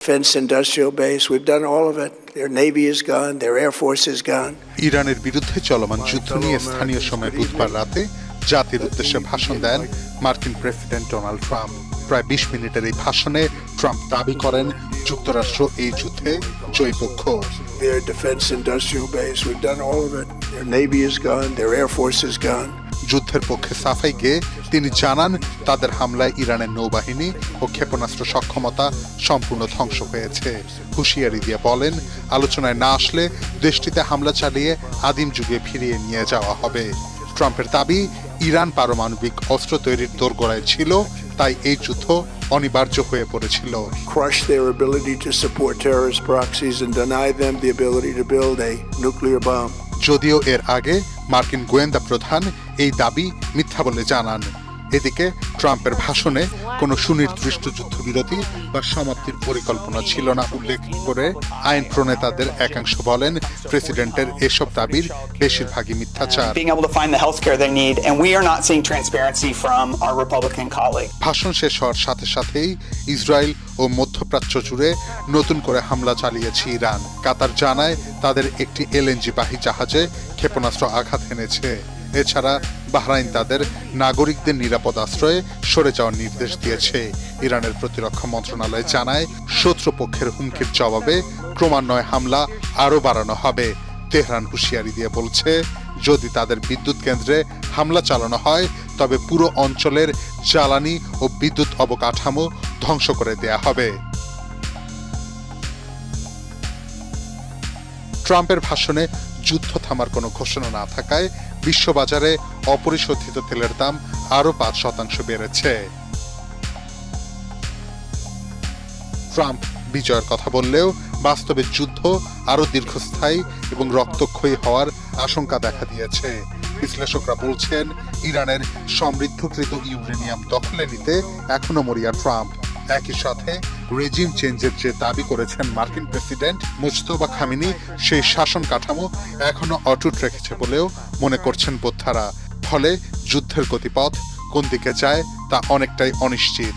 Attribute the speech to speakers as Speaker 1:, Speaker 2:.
Speaker 1: Defense industrial base, we've done all of it. Their navy is gone, their air force is gone.
Speaker 2: ইরানের বিরুদ্ধে চলমান যুদ্ধ নিয়ে স্থানীয় সময় বুধবার রাতে জাতির উদ্দেশ্যে ভাষণ দেন মার্কিন প্রেসিডেন্ট ডোনাল্ড ট্রাম্প। প্রায় ২০ মিনিটের এই ভাষণে ট্রাম্প দাবি করেন যুক্তরাষ্ট্র এই যুদ্ধে জয়ী পক্ষ।
Speaker 1: Their defense industrial base, we've done all of it. Their navy is gone, their air force is gone.
Speaker 2: যুদ্ধের পক্ষে সাফাই গেয়ে তিনি জানান তাদের হামলায় ইরানের নৌবাহিনী ও ক্ষেপণাস্ত্র সক্ষমতা সম্পূর্ণ ধ্বংস হয়েছে। হুঁশিয়ারি দিয়ে বলেন, আলোচনায় না আসলে দেশটিতে হামলা চালিয়ে আদিম যুগে ফিরিয়ে নিয়ে যাওয়া হবে। ট্রাম্পের দাবি, ইরান পারমাণবিক অস্ত্র তৈরির দোরগোড়ায় ছিল, তাই এই যুদ্ধ অনিবার্য হয়ে পড়েছিল।
Speaker 1: Crush their ability to support terrorist proxies and deny them the ability to build a nuclear bomb.
Speaker 2: যদিও এর আগে মার্কিন গোয়েন্দা প্রধান এই দাবি মিথ্যা বলে জানান। এদিকে ট্রাম্পের ভাষণে কোনো সুনির্দিষ্ট যুদ্ধবিরতি বা সমাপ্তির পরিকল্পনা ছিল না উল্লেখ করে আইন প্রণেতাদের একাংশ বলেন, প্রেসিডেন্টের এসব দাবির বেশিরভাগই মিথ্যাচার। ভাষণ শেষ হওয়ার সাথে সাথেই ইসরায়েল ও মধ্যপ্রাচ্য জুড়ে নতুন করে হামলা চালিয়েছে ইরান। কাতার জানায় তাদের একটি এলএনজি বাহী জাহাজে ক্ষেপণাস্ত্র আঘাত এনেছে। এছাড়া বাহরাইন তাদের নাগরিকদের নিরাপদ আশ্রয়ে সরে যাওয়ার নির্দেশ দিয়েছে। ইরানের প্রতিরক্ষা মন্ত্রণালয় জানায়, শত্রুপক্ষের হুমকির জবাবে ক্রমান্বয়ে হামলা আরও বাড়ানো হবে। তেহরান হুঁশিয়ারি দিয়ে বলছে, যদি তাদের বিদ্যুৎ কেন্দ্রে হামলা চালানো হয় তবে পুরো অঞ্চলের জ্বালানি ও বিদ্যুৎ অবকাঠামো ধ্বংস করে দেয়া হবে। ট্রাম্পের ভাষণে যুদ্ধ থামার কোনো ঘোষণা না থাকায় বিশ্ববাজারে অপরিশোধিত তেলের দাম আরও ৫% বেড়েছে। ট্রাম্প বিজয়ের কথা বললেও বাস্তবে যুদ্ধ আরও দীর্ঘস্থায়ী এবং রক্তক্ষয়ী হওয়ার আশঙ্কা দেখা দিয়েছে। বিশ্লেষকরা বলছেন, ইরানের সমৃদ্ধকৃত ইউরেনিয়াম দখলে নিতে এখনো মরিয়া ট্রাম্প। একই সাথে রেজিম চেঞ্জের যে দাবি করেছেন মার্কিন প্রেসিডেন্ট মুজতবা খামেনি, সেই শাসন কাঠামো এখনো অটুট রেখেছে বলেও মনে করছেন বোদ্ধারা। ফলে যুদ্ধের গতিপথ কোন দিকে যায় তা অনেকটাই অনিশ্চিত।